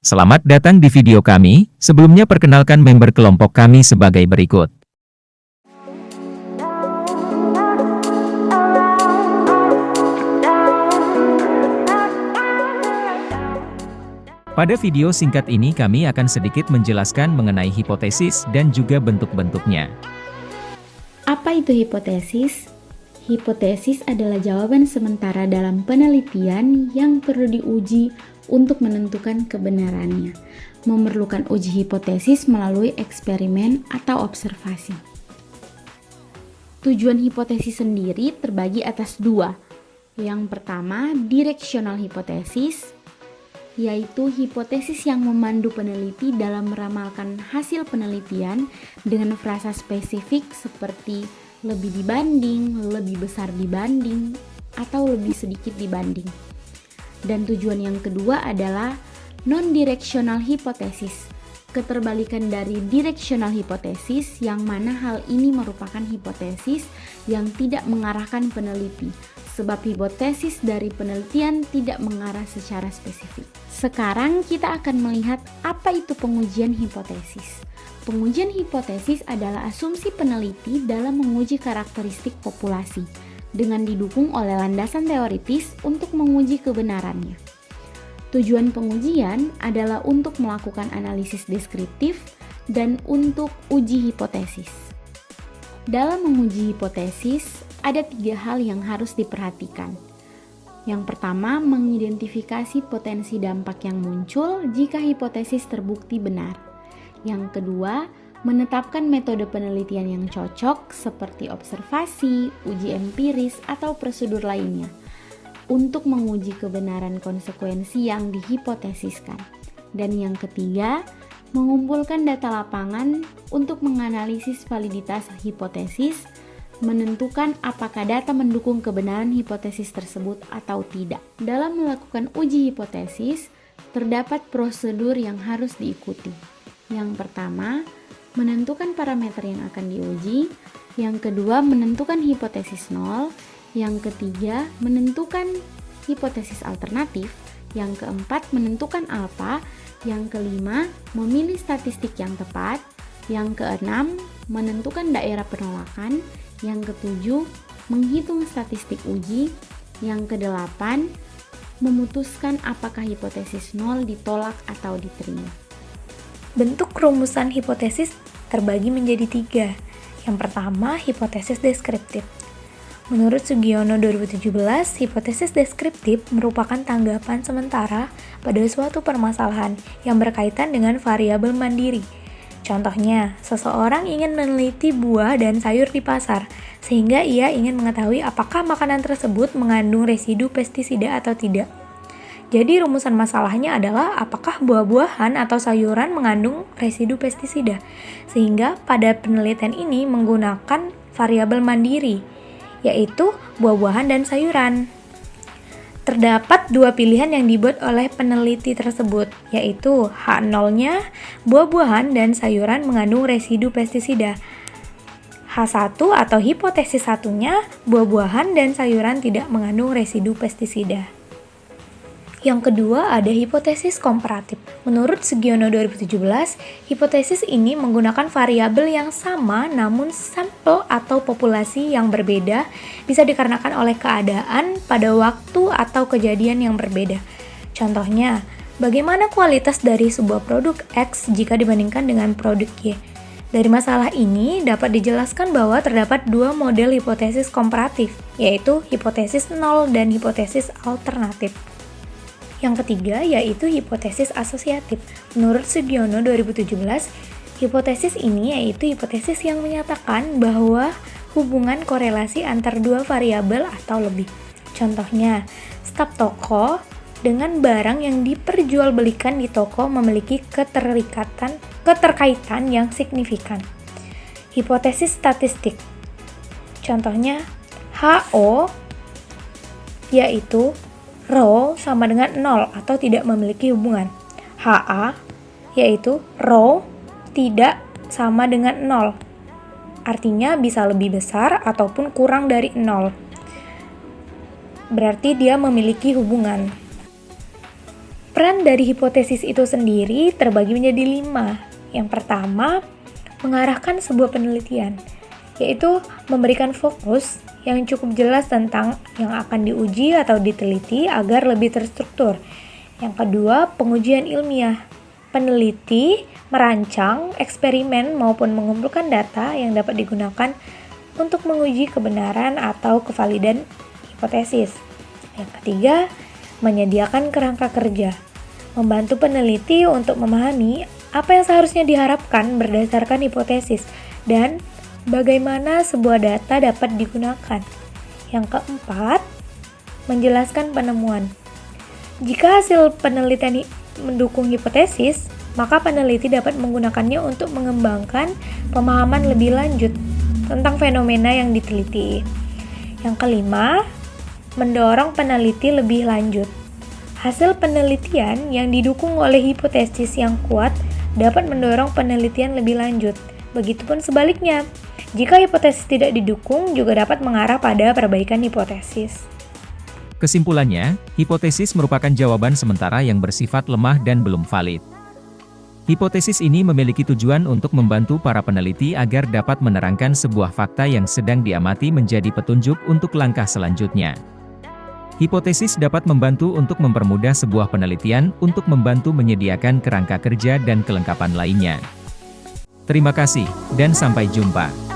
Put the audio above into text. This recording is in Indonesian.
Selamat datang di video kami. Sebelumnya perkenalkan member kelompok kami sebagai berikut. Pada video singkat ini kami akan sedikit menjelaskan mengenai hipotesis dan juga bentuk-bentuknya. Apa itu hipotesis? Hipotesis adalah jawaban sementara dalam penelitian yang perlu diuji untuk menentukan kebenarannya. Memerlukan uji hipotesis melalui eksperimen atau observasi. Tujuan hipotesis sendiri terbagi atas dua. Yang pertama, directional hipotesis, yaitu hipotesis yang memandu peneliti dalam meramalkan hasil penelitian dengan frasa spesifik seperti lebih dibanding, lebih besar dibanding, atau lebih sedikit dibanding. Dan tujuan yang kedua adalah non-directional hypothesis, keterbalikan dari directional hypothesis yang mana hal ini merupakan hipotesis yang tidak mengarahkan peneliti, sebab hipotesis dari penelitian tidak mengarah secara spesifik. Sekarang kita akan melihat apa itu pengujian hipotesis. Pengujian hipotesis adalah asumsi peneliti dalam menguji karakteristik populasi dengan didukung oleh landasan teoritis untuk menguji kebenarannya. Tujuan pengujian adalah untuk melakukan analisis deskriptif dan untuk uji hipotesis. Dalam menguji hipotesis, ada 3 hal yang harus diperhatikan. Yang pertama, mengidentifikasi potensi dampak yang muncul jika hipotesis terbukti benar. Yang kedua, menetapkan metode penelitian yang cocok seperti observasi, uji empiris, atau prosedur lainnya untuk menguji kebenaran konsekuensi yang dihipotesiskan. Dan yang ketiga, mengumpulkan data lapangan untuk menganalisis validitas hipotesis, menentukan apakah data mendukung kebenaran hipotesis tersebut atau tidak. Dalam melakukan uji hipotesis, terdapat prosedur yang harus diikuti. Yang pertama, menentukan parameter yang akan diuji. Yang kedua, menentukan hipotesis nol. Yang ketiga, menentukan hipotesis alternatif. Yang keempat, menentukan alfa. Yang kelima, memilih statistik yang tepat. Yang keenam, menentukan daerah penolakan. Yang ketujuh, menghitung statistik uji. Yang kedelapan, memutuskan apakah hipotesis nol ditolak atau diterima. Bentuk rumusan hipotesis terbagi menjadi 3. Yang pertama, hipotesis deskriptif. Menurut Sugiono 2017, hipotesis deskriptif merupakan tanggapan sementara pada suatu permasalahan yang berkaitan dengan variabel mandiri. Contohnya, seseorang ingin meneliti buah dan sayur di pasar, sehingga ia ingin mengetahui apakah makanan tersebut mengandung residu pestisida atau tidak. Jadi rumusan masalahnya adalah apakah buah-buahan atau sayuran mengandung residu pestisida, sehingga pada penelitian ini menggunakan variabel mandiri, yaitu buah-buahan dan sayuran. Terdapat 2 pilihan yang dibuat oleh peneliti tersebut, yaitu H0-nya, buah-buahan dan sayuran mengandung residu pestisida. H1 atau hipotesis satunya, buah-buahan dan sayuran tidak mengandung residu pestisida. Yang kedua ada hipotesis komparatif. Menurut Sugiono 2017, hipotesis ini menggunakan variabel yang sama namun sampel atau populasi yang berbeda bisa dikarenakan oleh keadaan pada waktu atau kejadian yang berbeda. Contohnya, bagaimana kualitas dari sebuah produk X jika dibandingkan dengan produk Y. Dari masalah ini dapat dijelaskan bahwa terdapat 2 model hipotesis komparatif, yaitu hipotesis nol dan hipotesis alternatif. Yang ketiga yaitu hipotesis asosiatif. Menurut Sugiono 2017, hipotesis ini yaitu hipotesis yang menyatakan bahwa hubungan korelasi antar 2 variabel atau lebih. Contohnya, staf toko dengan barang yang diperjualbelikan di toko memiliki keterkaitan yang signifikan. Hipotesis statistik. Contohnya, HO yaitu Rho sama dengan 0 atau tidak memiliki hubungan. HA yaitu Rho tidak sama dengan 0. Artinya bisa lebih besar ataupun kurang dari 0. Berarti dia memiliki hubungan. Peran dari hipotesis itu sendiri terbagi menjadi 5. Yang pertama, mengarahkan sebuah penelitian, yaitu memberikan fokus yang cukup jelas tentang yang akan diuji atau diteliti agar lebih terstruktur. Yang kedua, pengujian ilmiah. Peneliti merancang eksperimen maupun mengumpulkan data yang dapat digunakan untuk menguji kebenaran atau kevalidan hipotesis. Yang ketiga, menyediakan kerangka kerja. Membantu peneliti untuk memahami apa yang seharusnya diharapkan berdasarkan hipotesis dan bagaimana sebuah data dapat digunakan. Yang keempat, menjelaskan penemuan. Jika hasil penelitian mendukung hipotesis, maka peneliti dapat menggunakannya untuk mengembangkan pemahaman lebih lanjut tentang fenomena yang diteliti. Yang kelima, mendorong peneliti lebih lanjut. Hasil penelitian yang didukung oleh hipotesis yang kuat dapat mendorong penelitian lebih lanjut. Begitupun sebaliknya, jika hipotesis tidak didukung juga dapat mengarah pada perbaikan hipotesis. Kesimpulannya, hipotesis merupakan jawaban sementara yang bersifat lemah dan belum valid. Hipotesis ini memiliki tujuan untuk membantu para peneliti agar dapat menerangkan sebuah fakta yang sedang diamati menjadi petunjuk untuk langkah selanjutnya. Hipotesis dapat membantu untuk mempermudah sebuah penelitian untuk membantu menyediakan kerangka kerja dan kelengkapan lainnya. Terima kasih, dan sampai jumpa.